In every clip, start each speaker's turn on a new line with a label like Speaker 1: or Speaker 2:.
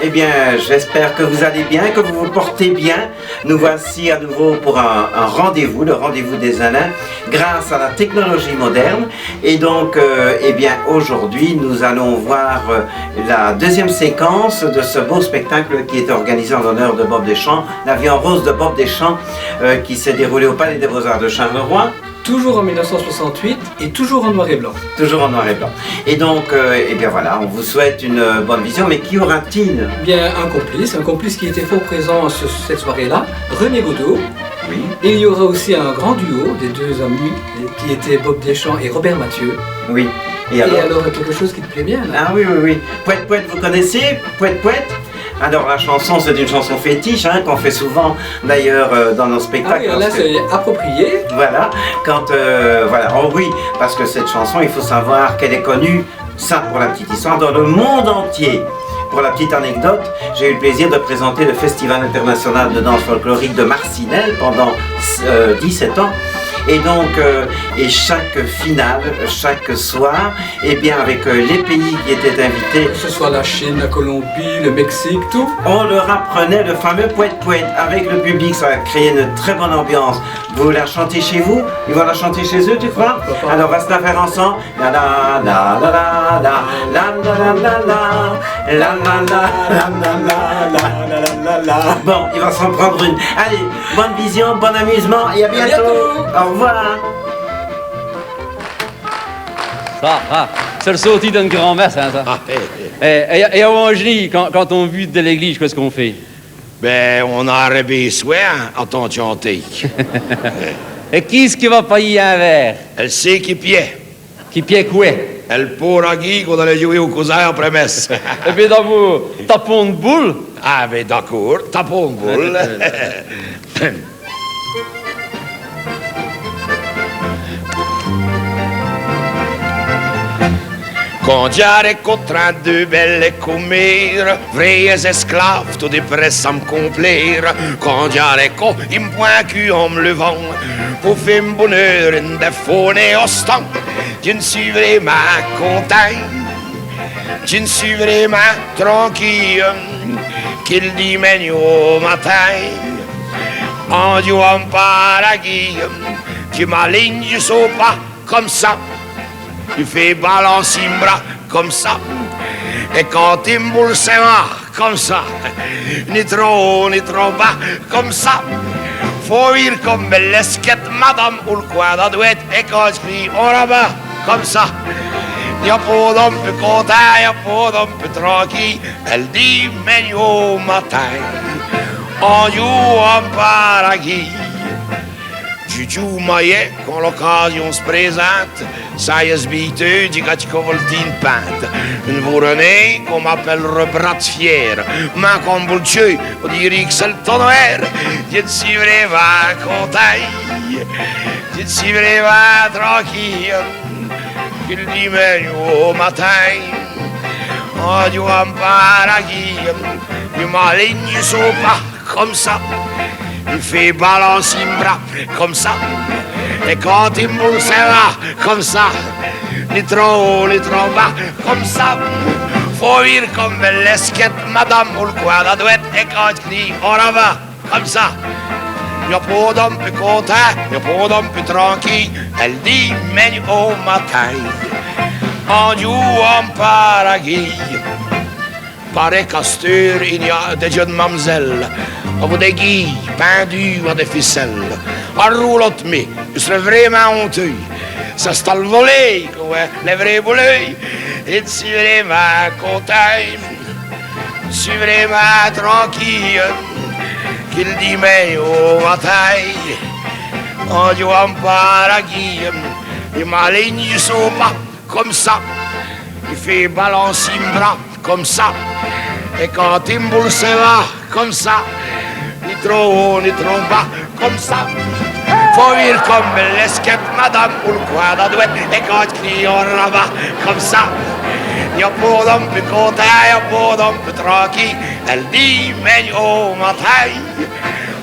Speaker 1: Eh bien, j'espère que vous allez bien, que vous vous portez bien. Nous voici à nouveau pour un rendez-vous, le rendez-vous des Alains, grâce à la technologie moderne. Et donc, eh bien, aujourd'hui, nous allons voir la deuxième séquence de ce beau spectacle qui est organisé en l'honneur de Bob Deschamps, La vie en rose de Bob Deschamps, qui s'est déroulé au Palais des Beaux-Arts de Charleroi.
Speaker 2: Toujours en 1968 et toujours en noir et blanc.
Speaker 1: Toujours en noir et blanc. Et donc, eh bien voilà, on vous souhaite une bonne vision, mais qui aura-t-il?
Speaker 2: Bien, un complice qui était fort présent sur cette soirée-là, René Godot.
Speaker 1: Oui.
Speaker 2: Et il y aura aussi un grand duo des deux amis qui étaient Bob Deschamps et Robert Mathieu.
Speaker 1: Oui.
Speaker 2: Et alors quelque chose qui te plaît bien là.
Speaker 1: Ah oui, oui, oui. Pouette, pouette, vous connaissez? Pouette, pouette? Alors la chanson, c'est une chanson fétiche qu'on fait souvent d'ailleurs dans nos spectacles.
Speaker 2: Ah oui, là c'est approprié.
Speaker 1: Voilà, quand voilà, oh oui, parce que cette chanson, il faut savoir qu'elle est connue, ça pour la petite histoire, dans le monde entier. Pour la petite anecdote, j'ai eu le plaisir de présenter le Festival international de danse folklorique de Marcinelle pendant 17 ans. Et donc, et chaque finale, chaque soir, et bien avec les pays qui étaient invités,
Speaker 2: Que ce soit la Chine, la Colombie, le Mexique, tout.
Speaker 1: on leur apprenait le fameux pouette pouette avec le public, ça a créé une très bonne ambiance. Vous la chantez chez vous? Ils vont la chanter chez eux, tu crois? Alors on va se la faire ensemble. La la la la la la la la la la la la la. Bon, il va s'en prendre une. Allez, bonne vision, bon amusement et à bientôt. Au revoir.
Speaker 3: Ça, c'est le sautis d'une grand-messe, hein, ça. Et à Angely, quand on vit de l'église, qu'est-ce qu'on fait?
Speaker 4: Ben, on a arrêté soin à ton chanter.
Speaker 3: Et qui est-ce qui va payer un verre?
Speaker 4: Elle sait qui pied.
Speaker 3: Qui pied quoi?
Speaker 4: Elle pourra Guy qu'on allait jouer au cousin après messe.
Speaker 3: Et puis dans vos tapons de boule?
Speaker 4: Ah, ben d'accord, tapons de boule. Quand j'arrête contre deux belles commères, vrais esclaves, tout des presses à me complaire. Quand j'arrête il me pointe cul en me levant, pour faire mon bonheur, une défaut et ostant. Je ne suis vraiment content, je ne suis vraiment tranquille, qu'il dit au matin. En jouant par la guille, tu m'alignes, je saute pas comme ça. Tu fais balancer mes bras comme ça. Et quand tu me boules ses mains comme ça, ni trop haut, ni trop bas, comme ça. Faut rire comme l'esquette, madame, ou le coin de la douette. Et quand je crie, on rabat, comme ça. Y'a pas d'homme peu content, y'a pas d'homme peu tranquille. Elle dit, mais au matin, en jouant par la guille. Juju maillet, quand l'occasion se présente, ça y est biteux, du gars qui volti une pinte. Une bourrenée qu'on m'appelle rebrat fier. Mais comme vous le tuez, on dirait que c'est le tonnerre. Je suis vraiment content, je suis vraiment tranquille. Il dit mais au matin, en jouant par la guille, il m'aligne sur pas comme ça. Il fait balancer mes bras comme ça. Et quand il me boule ses bras comme ça, ni trop haut, ni trop bas, comme ça. Faut rire comme l'esquette, madame, ou le coin de la douette. Et quand il crie, on en va, comme ça. Y'a pas d'homme plus content, y'a pas d'homme plus tranquille. Elle dit, mais au matin, en jouant par la guille. Pareil casteur, il y a des jeunes mamzelles, avec des guilles pendues à des ficelles. En roulotte, mais je serais vraiment honteux. Ça c'est le volet, les vrais volets. Et je suis vraiment content, je suis vraiment tranquille. Qu'il dit, mais au matin, en jouant par la guille, il m'aligne sur pas comme ça. Il fait balancer mes bras comme ça. Et quand il me boule ses bras comme ça, ni trop haut, ni trop bas, comme ça. Faut rire comme l'esquette, madame, ou le coin de la douette. Et quand il crie, on rabat, comme ça. Y'a pas d'homme plus content, y'a pas d'homme plus tranquille. Elle dit, mais au matin,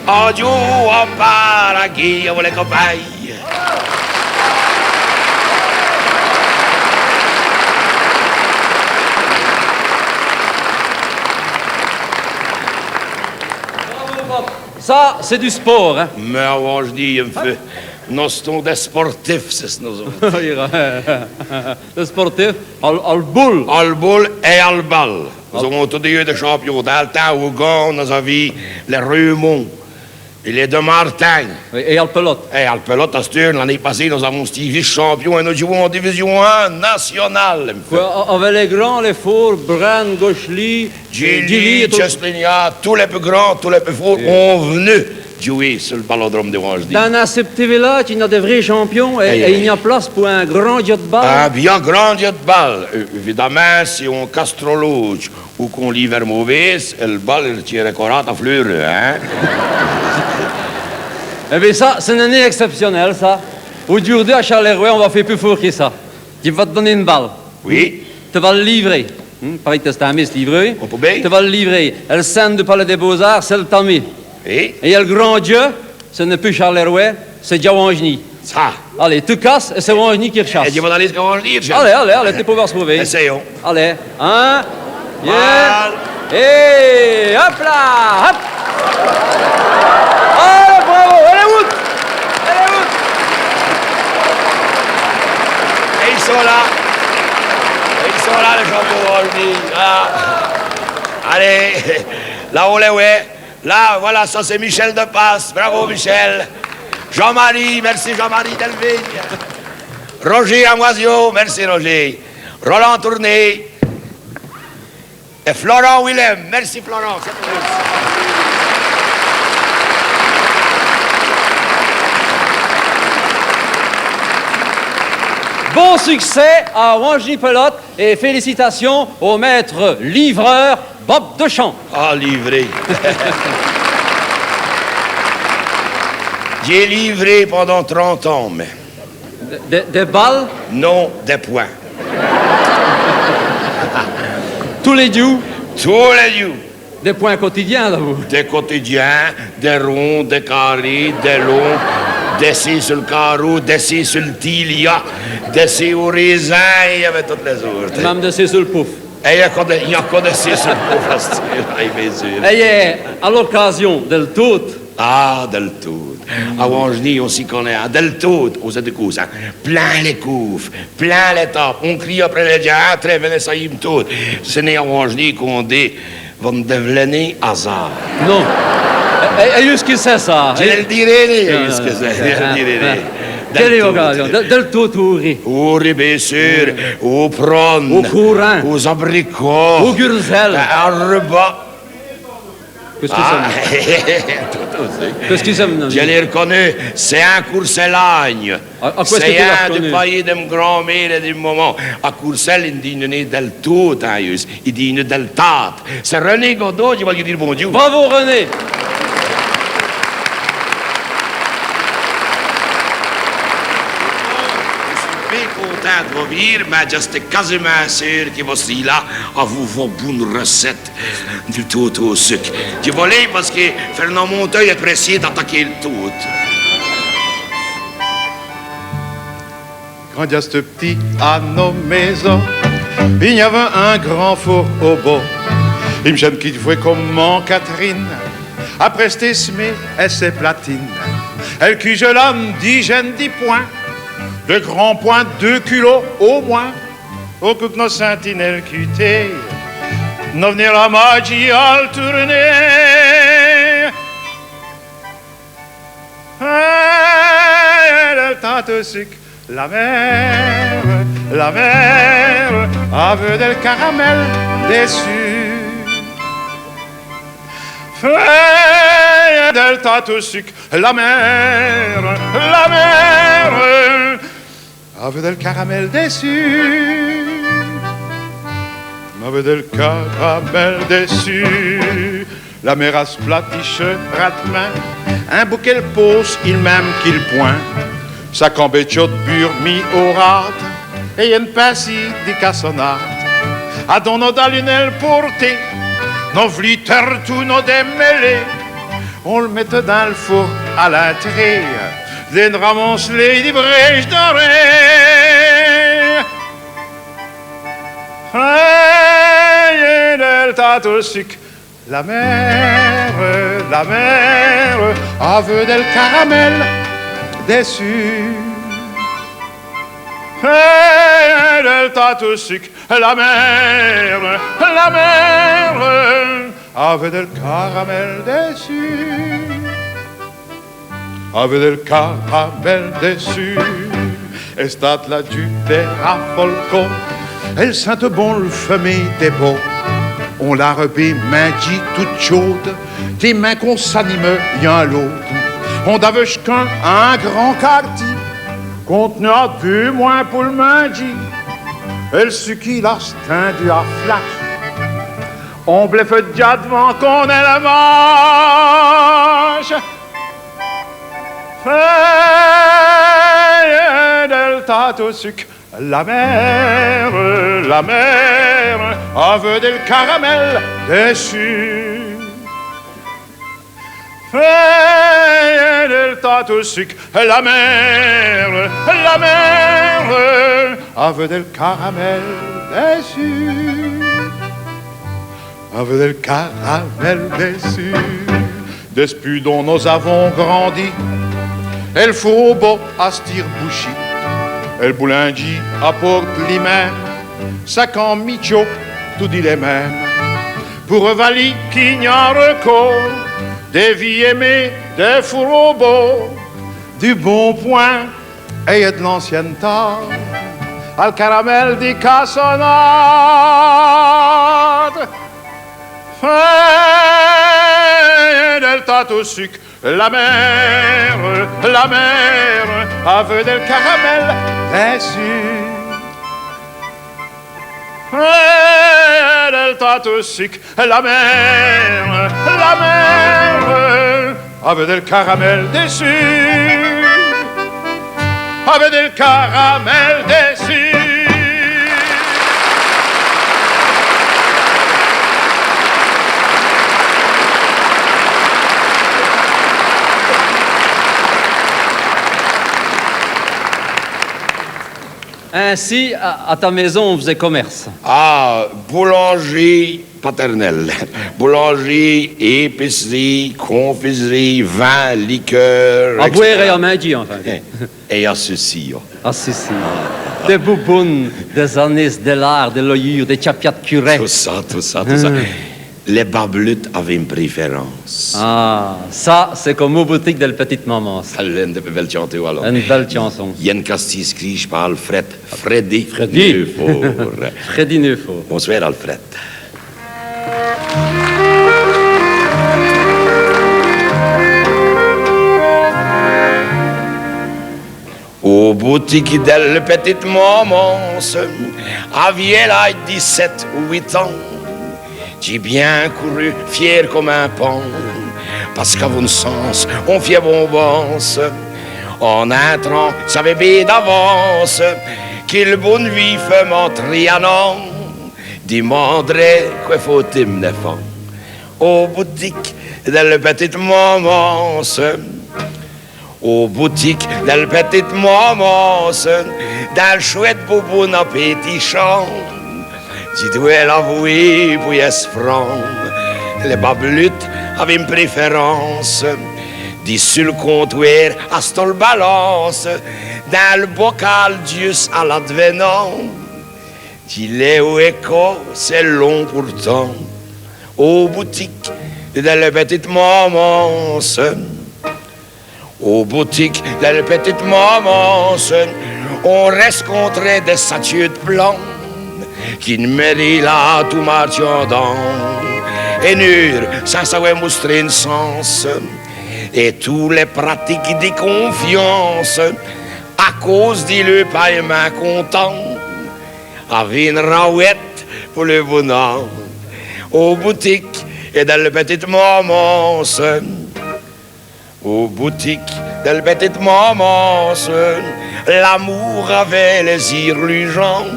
Speaker 4: en jouant par la guille, les copains.
Speaker 3: Ça, c'est du sport, hein.
Speaker 4: Mais avant, je dis, il me fait... Nous sommes des sportifs, c'est nous autres.
Speaker 3: Le sportif, al boule.
Speaker 4: Al boule et al bal. Nous avons tous eu des champions. Dans le temps où nous avions les Reumont et les de Martin.
Speaker 3: Et al pelote.
Speaker 4: Et al pelote, l'année passée, nous avons été vice-champions et nous jouons en division 1 nationale.
Speaker 3: Avec les grands, les forts, Bran, Gauchely,
Speaker 4: Gilly, Cheslinia, tous les plus grands, tous les plus forts ont venu jouer sur le ballodrome de Wangedi.
Speaker 3: Dans ce petit village, il y a des vrais champions et il y a place pour un grand jet de balle.
Speaker 4: Un bien grand jet de balle. Évidemment, si on castrologe ou qu'on l'hiver mauvais, le balle, il tire correct à fleur, hein?
Speaker 3: Eh bien, ça, c'est une année exceptionnelle, ça. Aujourd'hui, à Charleroi, on va faire plus fort que ça. Tu vas te donner une balle.
Speaker 4: Oui.
Speaker 3: Tu vas le livrer. Pareil que c'est un miss livré.
Speaker 4: On peut bien.
Speaker 3: Tu vas le livrer. Le scène du Palais des Beaux-Arts, c'est le Tammy.
Speaker 4: Oui.
Speaker 3: Et il y a le grand Dieu, ce n'est plus Charleroi, c'est déjà Wangeny.
Speaker 4: Ça.
Speaker 3: Allez, tu casses et c'est Wangeny qui rechasse.
Speaker 4: Et tu vas aller ce qu'on va dire,
Speaker 3: Allez, t'es pouvoir se trouver.
Speaker 4: Essayons.
Speaker 3: Allez, un,
Speaker 4: Mal.
Speaker 3: et hop là, hop. Allez, bravo, allez, Wood. Allez, Wood.
Speaker 4: Et ils sont là. Ils sont là, les champions de Wangeny. Ah. Allez, là, on les ouais. Là, voilà, ça c'est Michel de Passe. Bravo, Michel. Jean-Marie, merci Jean-Marie Delvigne. Roger Amoisio, merci Roger. Roland Tourné. Et Florent Willem, merci Florent.
Speaker 3: Bon succès à Wangeny Pelote et félicitations au maître livreur Bob Deschamps.
Speaker 4: Ah, livré. J'ai livré pendant 30 ans, mais...
Speaker 3: Des balles,
Speaker 4: Non, des points.
Speaker 3: tous les jours,
Speaker 4: Tous les jours.
Speaker 3: des points quotidiens, là, vous.
Speaker 4: Des quotidiens, des ronds, des carrés, des longs, des scies sur le carreau, des scies sur le tilia, des scies au raisin, il y avait toutes les autres.
Speaker 3: Même de ces sur le pouf.
Speaker 4: Et il y a encore des scies sur le pauvre, bien sûr.
Speaker 3: Et à l'occasion del tout,
Speaker 4: Ah, del tout. À Wangeny, on s'y connaît. À del tout, on sait de quoi, ça. Plein les couffes, plein les tapes. On crie après les gens, très venez, ça y est tout. Ce n'est à Wangeny qu'on dit, va me devenir hasard.
Speaker 3: non. Et qu'est-ce que c'est ça?
Speaker 4: Je le dirai, qu'est-ce que c'est? Je le dirai.
Speaker 3: Quelle est l'occasion? Del tout, oui.
Speaker 4: Aux bien sûr, aux prônes,
Speaker 3: Au courant.
Speaker 4: aux abricots,
Speaker 3: Au gurzel.
Speaker 4: à repas.
Speaker 3: Qu'est-ce que
Speaker 4: Ah,
Speaker 3: c'est? Qu'est-ce que c'est?
Speaker 4: je l'ai reconnu, c'est un Courcelagne.
Speaker 3: À quoi est-ce que
Speaker 4: C'est
Speaker 3: tu l'as
Speaker 4: un du
Speaker 3: reconnu?
Speaker 4: pays de mon grand-mère et du moment. À Courcelles, il dit del tout, il dit del tat. C'est René Godot, je vais lui dire bonjour.
Speaker 3: Bravo, René.
Speaker 4: Je suis content de vous dire, mais je suis quasiment sûr que vous serez là à vous vos bonnes recettes du tout au sucre. Je voulais parce que Fernand Monteuil est pressé d'attaquer le tout.
Speaker 5: Quand il y a ce petit à nos maisons, il y avait un grand four au beau. Il me gêne qu'il voit comment Catherine, après cette esmée, elle ses platines. Elle cuise l'âme d'hygiène 10 points, de grands points 2 kilos au moins. Au coup que nos sentinelles cutés, nous venir la magie à le tourner. Elle tente au sucre. La mère avait del caramel déçu. Feuille del tarte au sucre. La mère avait del caramel déçu. Avait del caramel déçu. La mère a ce platiche ratemain. Un bouquet le pose, il même qu'il point. Sa cambétio de bure mis au rate et une pincie de cassonade. A donno da lunel porté, non vliter tout non démêlé. On le mettait dans le four à l'entrée, des ramasse les des brèches dorées. Del tato suc, la mère la mer, aveu del caramel déçu. Et del tato suc, la mer, aveu del caramel déçu. Aveu del caramel déçu. Estat la du terra folco, elle sente bon le fumé des beaux. On l'a rebé main dit toute chaude, tes mains qu'on s'anime y'en l'autre. On daveuche qu'un grand quartier, contenant deux moins pour le manger. Elle suki la stendu à flash. On bleffe déjà devant qu'on ait la manche. Feuille del tato suc, la mer, aveu del caramel déçu. Feuille del tato suc, la mer, aveu del caramel déçu. Aveu del caramel déçu. Depuis dont nous avons grandi, elle faut au bas à stir-bouchi. Elle boulangit apporte les mêmes, sac en micho, tout dit les mêmes. Pour Vali qui n'y a recours, des vies aimées, des fours au beau, du bon point et de l'ancienne tard, al caramel di cassonade. Feuille del tato suc, la mer, aveu del caramel déçu. Feuille del tato suc, la mer, aveu del caramel déçu. Aveu del caramel déçu.
Speaker 3: Ainsi, à ta maison, on faisait commerce.
Speaker 4: Ah, boulangerie paternelle. Boulangerie, épicerie, confiserie, vin, liqueur.
Speaker 3: À boire et à manger, enfin.
Speaker 4: Et à ceci.
Speaker 3: Ah, si. Des boubounes, des anis, des lards, des loyures, des chapiats de curé.
Speaker 4: Tout ça. Les babelutes avaient une préférence.
Speaker 3: Ah, ça, c'est comme aux boutiques de la petite maman.
Speaker 4: Une belle chanson, alors.
Speaker 3: Une belle chanson.
Speaker 4: Yann Castis crie, je parle Fred. Freddy
Speaker 3: Neufort. Freddy Neufort.
Speaker 4: Bonsoir, Alfred. Aux boutiques de la petite maman, avait l'âge 17 ou 8 ans. J'ai bien couru, fier comme un pan, parce qu'à mon sens, on fait bonbons. En entrant, savait bien d'avance qu'il bonne vie fait m'entrer à non. Demanderait quoi faut-il me défendre. Aux boutiques de la petite maman, aux boutiques de la petite maman, dans le chouette boubou à petit champ. Tu dois l'avouer, pour y se franc. Les babelutes avaient une préférence. Dis sur le comptoir, à ce le balance. Dans le bocal, Dieu à l'advenant. Dis-les au écho, c'est long pourtant. Aux boutiques de la petite maman. Aux boutiques de la petite maman, on reste contre des statues de blanc. Qui ne mérite là tout marchandant et nur sans savoir montrer un sens et tous les pratiques de confiance à cause de le paiement content avait une rouette pour le bonheur aux boutiques et dans le petite maman aux boutiques de la petite maman l'amour avait les yeux luisants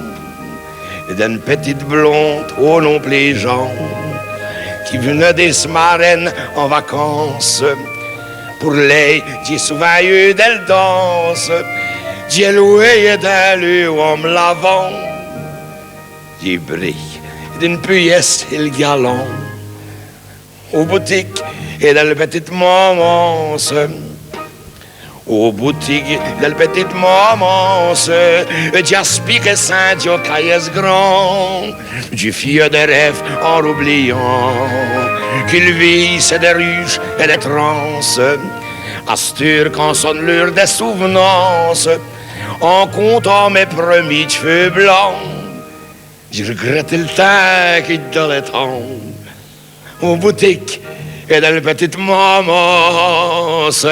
Speaker 4: d'une petite blonde au long plégeant qui venait des marraines en vacances. Pour les, j'ai souvent eu d'elle danse, j'ai loué d'elle en me lavant. J'ai brille d'une pièce et le galant. Aux boutiques et de la petite momence. Aux boutiques de la petite momence, Jaspic et Saint-Dio caillès grand, du fille des rêves en oubliant qu'il vit c'est des ruches et des transes. Astur quand sonne l'heure des souvenances, en comptant mes premiers cheveux blancs, j'ai regretté le temps qui dans les temps. Aux boutiques et dans la petite momence.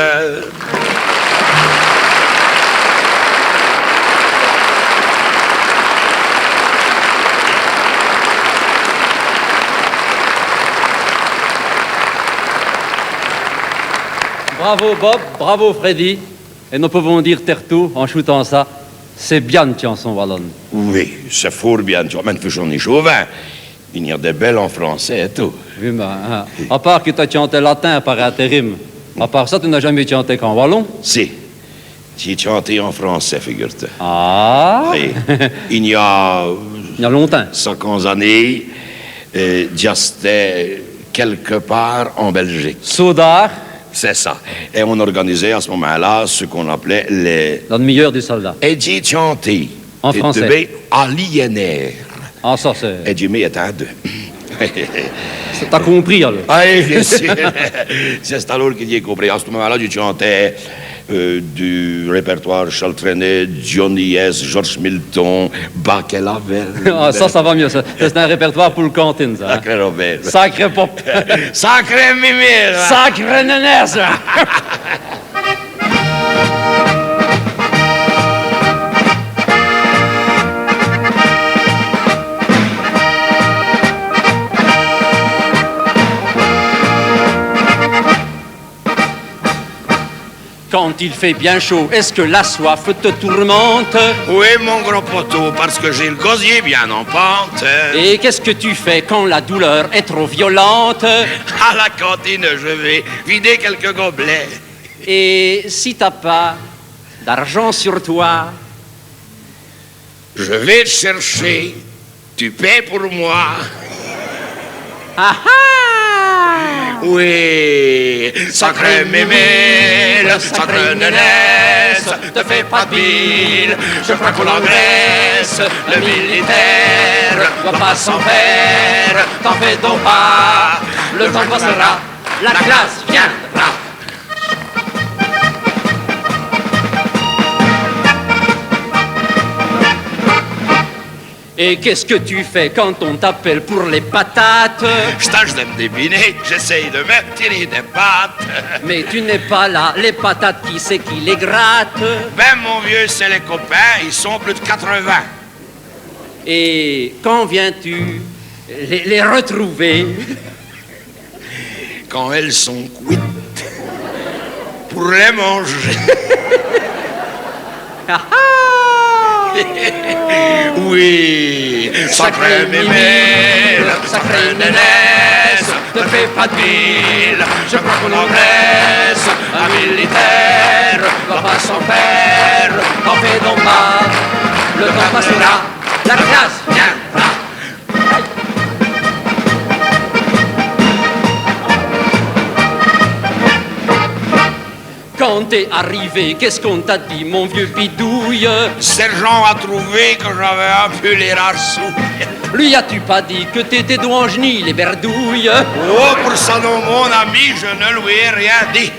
Speaker 3: Bravo Bob, bravo Freddy. Et nous pouvons dire Tertou, en shootant ça, c'est bien une chanson wallonne.
Speaker 4: Oui, c'est fort bien. Tu vois, même que j'en ai chauvin. Il y a des belles en français et tout.
Speaker 3: Oui, mais à part que tu as chanté latin par intérim, à part ça, tu n'as jamais chanté qu'en wallon?
Speaker 4: Si. J'ai chanté en français, figure-toi.
Speaker 3: Ah.
Speaker 4: Oui. Il y a
Speaker 3: longtemps.
Speaker 4: 50 années, j'étais quelque part en Belgique.
Speaker 3: Soudard.
Speaker 4: C'est ça. Et on organisait à ce moment-là ce qu'on appelait les...
Speaker 3: La demi-heure du soldat.
Speaker 4: Et j'ai chanté.
Speaker 3: En français.
Speaker 4: Aliénaire.
Speaker 3: Ah, ça, c'est...
Speaker 4: Et Jimmy était à deux.
Speaker 3: T'as compris, alors?
Speaker 4: Oui, bien sûr. C'est alors qu'il y a compris. À ce moment-là, je chantais du répertoire Charles Trenet, Johnny S., George Milton, Bach et Lavelle.
Speaker 3: Ah, ça va mieux. C'est un répertoire pour le cantine, ça.
Speaker 4: Sacré Robert.
Speaker 3: Sacré pop.
Speaker 4: Sacré Mimir.
Speaker 3: Sacré nénesse. Quand il fait bien chaud, est-ce que la soif te tourmente?
Speaker 4: Oui, mon gros poteau, parce que j'ai le gosier bien en pente.
Speaker 3: Et qu'est-ce que tu fais quand la douleur est trop violente?
Speaker 4: À la cantine, je vais vider quelques gobelets.
Speaker 3: Et si t'as pas d'argent sur toi?
Speaker 4: Je vais te chercher, tu paies pour moi.
Speaker 3: Ah ah!
Speaker 4: Oui, sacré mémé, sacré nénesse, te fais pas de bile, je crois qu'on l'engraisse, le militaire doit pas s'en faire, t'en fais donc pas, le temps passera, la classe viendra.
Speaker 3: Et qu'est-ce que tu fais quand on t'appelle pour les patates?
Speaker 4: Je tâche de me débiner, j'essaye de me tirer des pattes.
Speaker 3: Mais tu n'es pas là, les patates, qui c'est qui les gratte?
Speaker 4: Ben mon vieux, c'est les copains, ils sont plus de 80.
Speaker 3: Et quand viens-tu les retrouver?
Speaker 4: Quand elles sont cuites, pour les manger.
Speaker 3: Ah ah!
Speaker 4: Oui, sacré mémé, sacré nénesse, ne fais pas de bile, je crois qu'on engraisse, un militaire va pas s'en faire, n'en fais donc pas, le temps passera, la classe viendra.
Speaker 3: Quand t'es arrivé, qu'est-ce qu'on t'a dit, mon vieux bidouille?
Speaker 4: Sergent a trouvé que j'avais un peu les rassous.
Speaker 3: Lui as-tu pas dit que t'étais douangeny, les berdouilles?
Speaker 4: Oh, pour ça non, mon ami, je ne lui ai rien dit.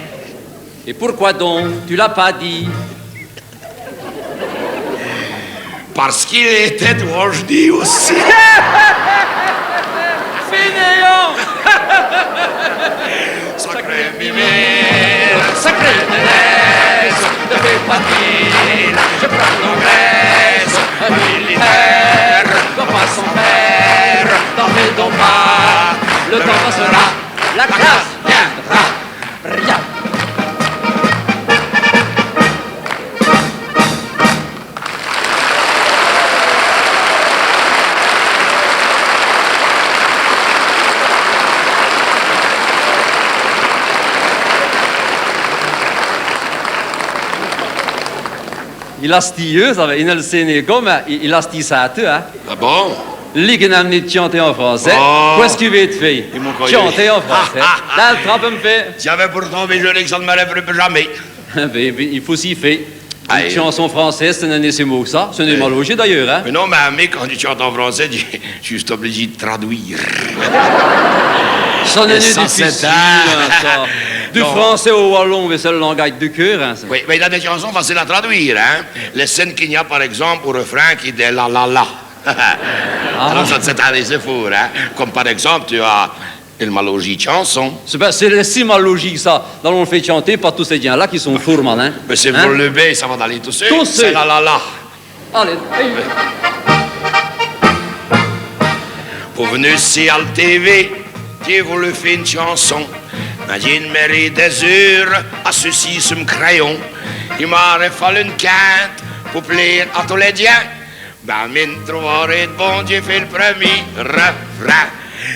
Speaker 3: Et pourquoi donc tu l'as pas dit?
Speaker 4: Parce qu'il était douangeny aussi.
Speaker 3: Fainéant!
Speaker 4: Sacré mimé, sacré nénesse, ne fais pas de bile, je prends l'engraisse, un militaire doit pas s'en faire, n'en fais donc pas, le temps passera, la classe viendra.
Speaker 3: Rien. Il a stieux, ça va, il ne le sait ni comme, il a stié ça, hein?
Speaker 4: Ah bon?
Speaker 3: lui qui m'a amené de chanter en français.
Speaker 4: Oh.
Speaker 3: Qu'est-ce qu'il veut te faire?
Speaker 4: Ils m'ont collé.
Speaker 3: Chanter en français. Là, le trempe me fait.
Speaker 4: S'il y avait pour tomber gelé que ça ne m'arriverait plus jamais.
Speaker 3: Il faut s'y faire. Une
Speaker 4: Aïe.
Speaker 3: chanson française, c'est un ces mots que ça. Ce n'est mal logé d'ailleurs, hein?
Speaker 4: Mais non, mais quand tu chantes en français, je suis juste obligé de traduire.
Speaker 3: Ça n'est
Speaker 4: ça,
Speaker 3: difficile,
Speaker 4: c'est
Speaker 3: hein, ça. Du
Speaker 4: Non.
Speaker 3: français au wallon, c'est le langage du cœur, hein, ça.
Speaker 4: Oui, mais il y a des chansons faciles à traduire, hein. Les scènes qu'il y a, par exemple, au refrain qui dit la la la. Alors ça c'est c'est fou, hein. Comme par exemple, tu as une malogie chanson.
Speaker 3: C'est le si mal logique, ça. Dans on le fait chanter par tous ces gens-là qui sont fourmans, hein.
Speaker 4: Mais c'est
Speaker 3: Hein?
Speaker 4: pour le B, ça va d'aller tout seul.
Speaker 3: Tout
Speaker 4: C'est
Speaker 3: seul.
Speaker 4: la la la.
Speaker 3: Allez,
Speaker 4: Pour venir ici à la TV, Dieu vous le fait une chanson. Imagine mérite des heures à ceci sur mon crayon. Il m'aurait fallu une quinte pour plaire à tous les diens. Ben, mine trouverait de bon Dieu fait le premier refrain.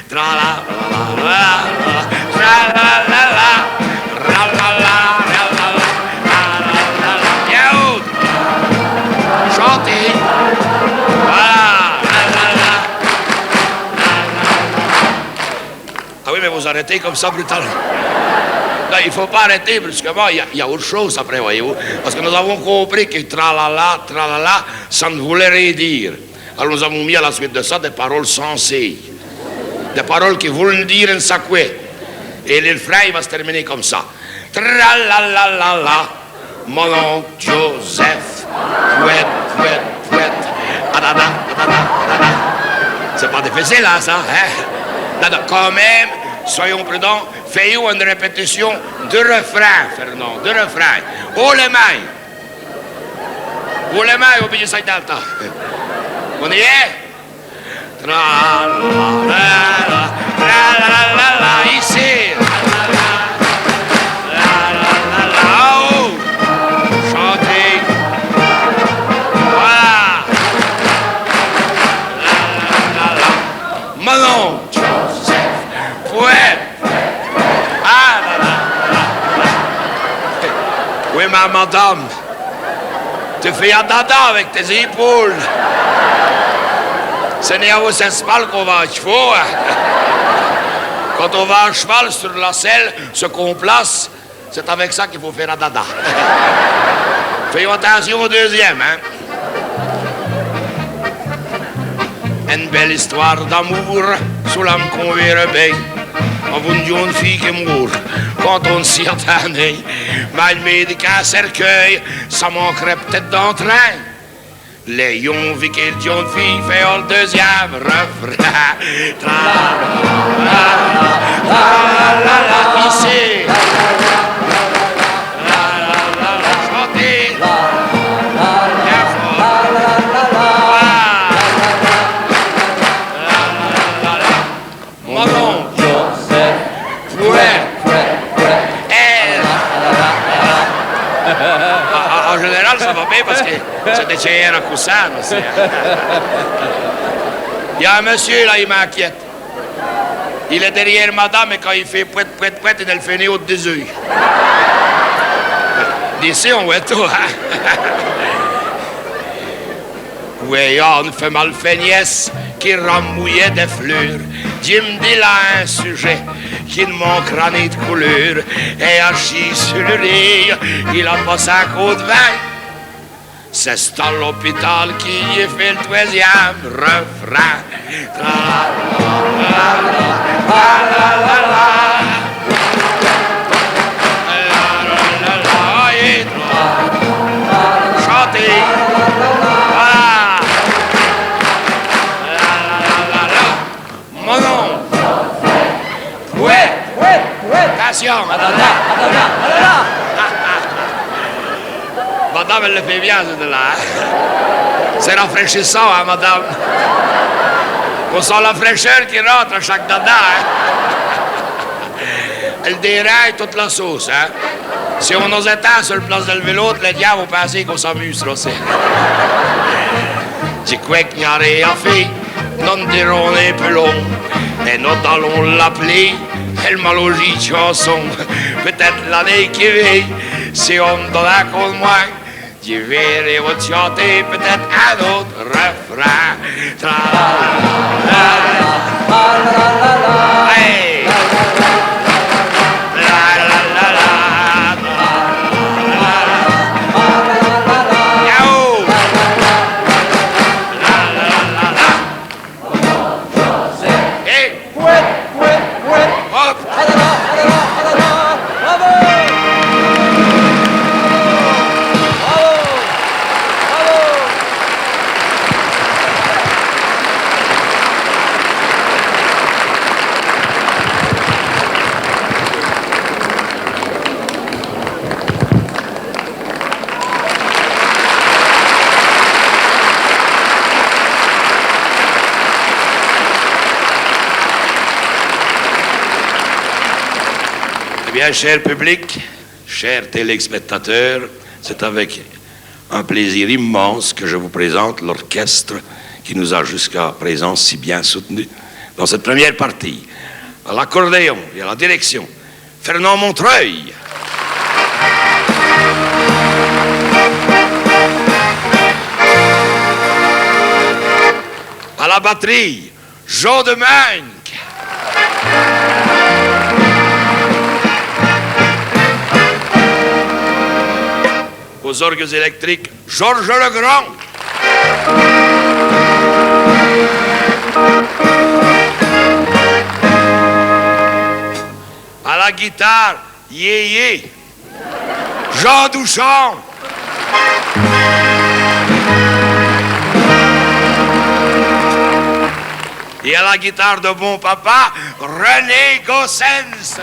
Speaker 4: Tra la la la la, tra la la la, ra la la, ra la la, la la. Bien haut. Chantez. Voilà. La la la. Ah oui, mais vous arrêtez comme ça brutalement. Là, il ne faut pas arrêter brusquement, il y a autre chose après, voyez-vous. Parce que nous avons compris que tralala, ça ne voulait rien dire. Alors nous avons mis à la suite de ça des paroles sensées. Des paroles qui voulaient dire un sacoué. Et le refrain, il va se terminer comme ça. Tralalalala, mon oncle Joseph, pouet, adada, adada. C'est pas difficile, hein, ça, hein? Quand même, soyons prudents, faisons une répétition de refrain, Fernand, de refrain. Oh les mains! Oh les mains, oubliez ça dans le temps. On y est? Tra-la-la-la, tra-la-la-la, ici. La-la-la-la, oh! Chantez. Voilà. La-la-la-la. Manon. Ouais. Ah, là, là. Oui, ma madame, tu fais un dada avec tes épaules. Ce n'est à vos espalles qu'on va à cheval. Quand on va à cheval sur la selle, ce qu'on place, c'est avec ça qu'il faut faire un dada. Fais attention au deuxième, hein. Une belle histoire d'amour, sous l'âme qu'on verra bien. On vous dit une fille qui mourra quand on s'y attendait. Mal médical cercueil, ça manquerait peut-être d'entrain. Les yon vu qu'elle dit une fille fait le deuxième refrain. Tra-la-la-la, ici. La-la-la-la, chantez. Bien fort. La-la-la-la. Mon nom. En général, ça va bien parce que c'est des chairs à coussin aussi. Il y a un monsieur, là, il m'inquiète. Il est derrière madame et quand il fait pouet, il a le fait au des yeux. D'ici, on voit tout, hein? Oui, on fait mal feignesse qui rembouillait des fleurs. Dieu me dit là un sujet qui ne manquera ni de couleur. Et assis sur le lit, il a passé un coup de vin. C'est à l'hôpital qui a fait le troisième refrain. Chantez. Mon nom. Ouais. Attention. Madame, elle le fait bien, celle-là. C'est rafraîchissant, hein, madame. On sent la fraîcheur qui rentre à chaque dada, hein. Elle déraille toute la sauce, hein. Si on nous étend sur le place de lever l'autre, les diables vont penser qu'on s'amuse, là, c'est. J'ai quoi qu'il n'y a rien à faire, nous dirons un peu long, et nous allons l'appeler, elle m'a logé de chanson, peut-être l'année qui vient, si on me donne un coup de moins, Je vais vous chanter peut-être un autre refrain. Tra-la-la-la-la-la. Hey. Eh bien, cher public, chers téléspectateurs, c'est avec un plaisir immense que je vous présente l'orchestre qui nous a jusqu'à présent si bien soutenus dans cette première partie. À l'accordéon et à la direction, Fernand Montreuil. À la batterie, Jean de Meung. Aux orgues électriques, Georges Legrand. À la guitare, Yéyé, Jean Douchamp. Et à la guitare de bon papa, René Gossens.